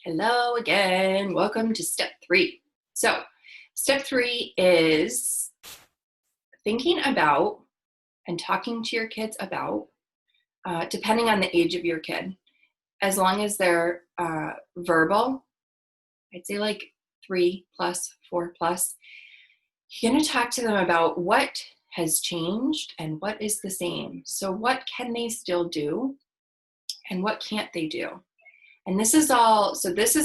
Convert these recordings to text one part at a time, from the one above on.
Hello again. Welcome to step 3. So, step 3 is thinking about and talking to your kids about, depending on the age of your kid, as long as they're verbal, I'd say like 3 plus, 4 plus, you're going to talk to them about what has changed and what is the same. So, what can they still do and what can't they do? And this is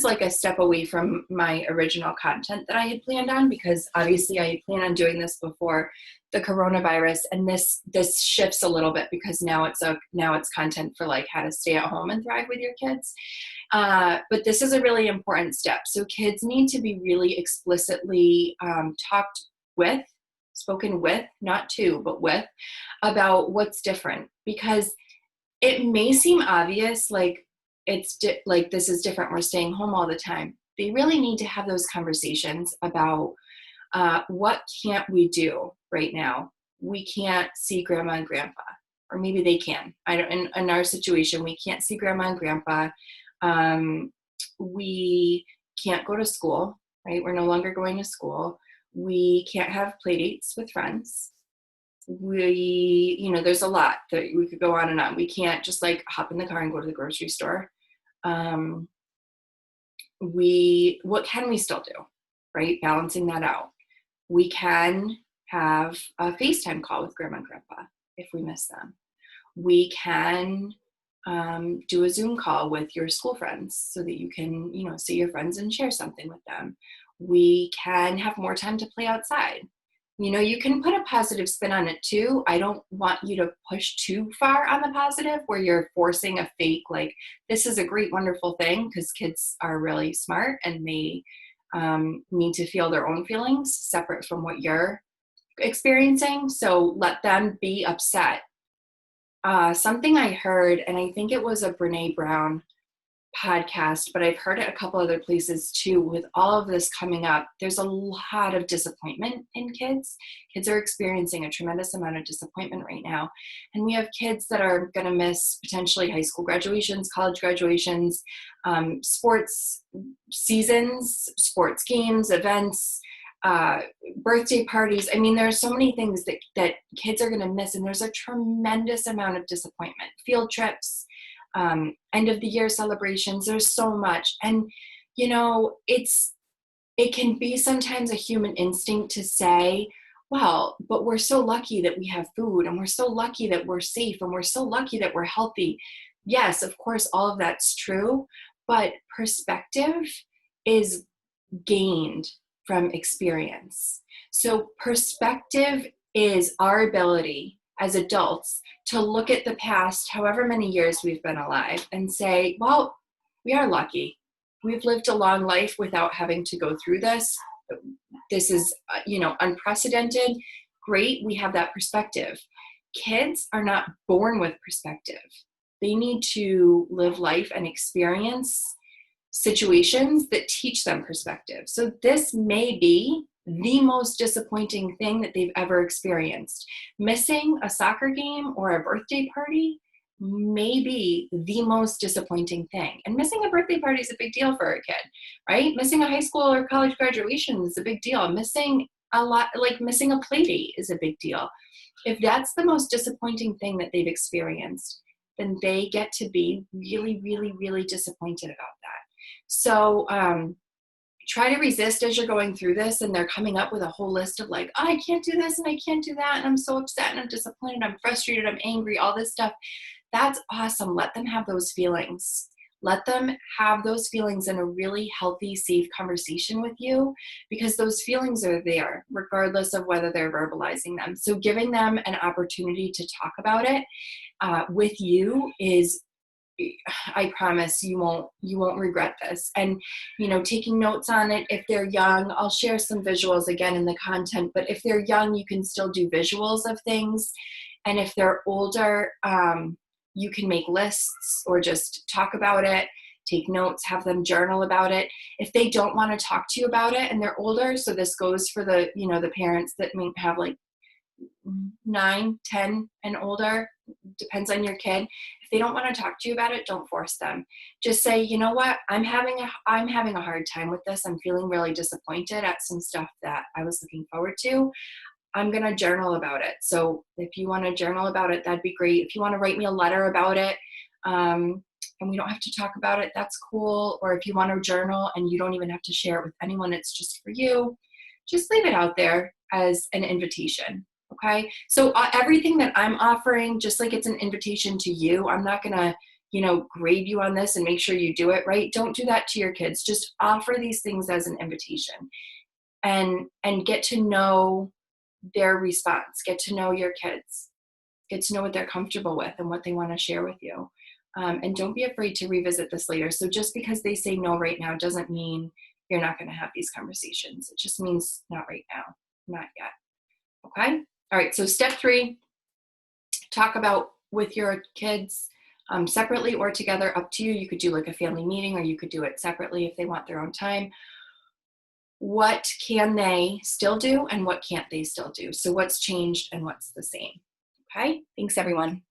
like a step away from my original content that I had planned on, because obviously I had planned on doing this before the coronavirus, and this shifts a little bit because now it's content for like how to stay at home and thrive with your kids. But this is a really important step. So kids need to be really explicitly spoken with, not to, but with, about what's different, because it may seem obvious, like, like this is different, we're staying home all the time. They really need to have those conversations about what can't we do right now. We can't see grandma and grandpa, or maybe they can. I don't. In our situation, we can't see grandma and grandpa. We can't go to school, right? We're no longer going to school. We can't have play dates with friends. There's a lot that we could go on and on. We can't just like hop in the car and go to the grocery store. What can we still do, right? Balancing that out. We can have a FaceTime call with grandma and grandpa if we miss them. We can do a Zoom call with your school friends so that you can, see your friends and share something with them. We can have more time to play outside. You can put a positive spin on it too. I don't want you to push too far on the positive where you're forcing a fake, like, this is a great, wonderful thing, because kids are really smart and they need to feel their own feelings separate from what you're experiencing. So let them be upset. Something I heard, and I think it was a Brene Brown podcast, but I've heard it a couple other places too. With all of this coming up, there's a lot of disappointment in kids. Kids are experiencing a tremendous amount of disappointment right now. And we have kids that are going to miss potentially high school graduations, college graduations, sports seasons, sports games, events, birthday parties. I mean, there are so many things that kids are going to miss, and there's a tremendous amount of disappointment. Field trips, end of the year celebrations, there's so much. And it can be sometimes a human instinct to say, well, but we're so lucky that we have food, and we're so lucky that we're safe, and we're so lucky that we're healthy. Yes, of course, all of that's true, but perspective is gained from experience. So perspective is our ability as adults to look at the past, however many years we've been alive, and say, well, we are lucky. We've lived a long life without having to go through this. This is, unprecedented. Great, we have that perspective. Kids are not born with perspective. They need to live life and experience situations that teach them perspective. So this may be the most disappointing thing that they've ever experienced. Missing a soccer game or a birthday party may be the most disappointing thing. And missing a birthday party is a big deal for a kid, right? Missing a high school or college graduation is a big deal. Missing a play date is a big deal. If that's the most disappointing thing that they've experienced, then they get to be really, really, really disappointed about that. So try to resist as you're going through this, and they're coming up with a whole list of like, oh, I can't do this and I can't do that, and I'm so upset and I'm disappointed, I'm frustrated, I'm angry, all this stuff. That's awesome. Let them have those feelings. Let them have those feelings in a really healthy, safe conversation with you, because those feelings are there regardless of whether they're verbalizing them. So giving them an opportunity to talk about it with you is, I promise you won't regret this. And, taking notes on it. If they're young, I'll share some visuals again in the content, but if they're young, you can still do visuals of things. And if they're older, you can make lists or just talk about it, take notes, have them journal about it. If they don't want to talk to you about it and they're older, so this goes for the, the parents that may have like 9, 10 and older, depends on your kid. If they don't want to talk to you about it, don't force them. Just say, you know what, I'm having a hard time with this. I'm feeling really disappointed at some stuff that I was looking forward to. I'm going to journal about it. So if you want to journal about it, that'd be great. If you want to write me a letter about it, and we don't have to talk about it, that's cool. Or if you want to journal and you don't even have to share it with anyone, it's just for you, just leave it out there as an invitation. Okay. So everything that I'm offering, just like it's an invitation to you, I'm not going to, grade you on this and make sure you do it right. Don't do that to your kids. Just offer these things as an invitation and get to know their response, get to know your kids, get to know what they're comfortable with and what they want to share with you. And don't be afraid to revisit this later. So just because they say no right now doesn't mean you're not going to have these conversations. It just means not right now, not yet. Okay. All right. So step 3, talk about with your kids separately or together, up to you. You could do like a family meeting, or you could do it separately if they want their own time. What can they still do and what can't they still do? So what's changed and what's the same? Okay. Thanks, everyone.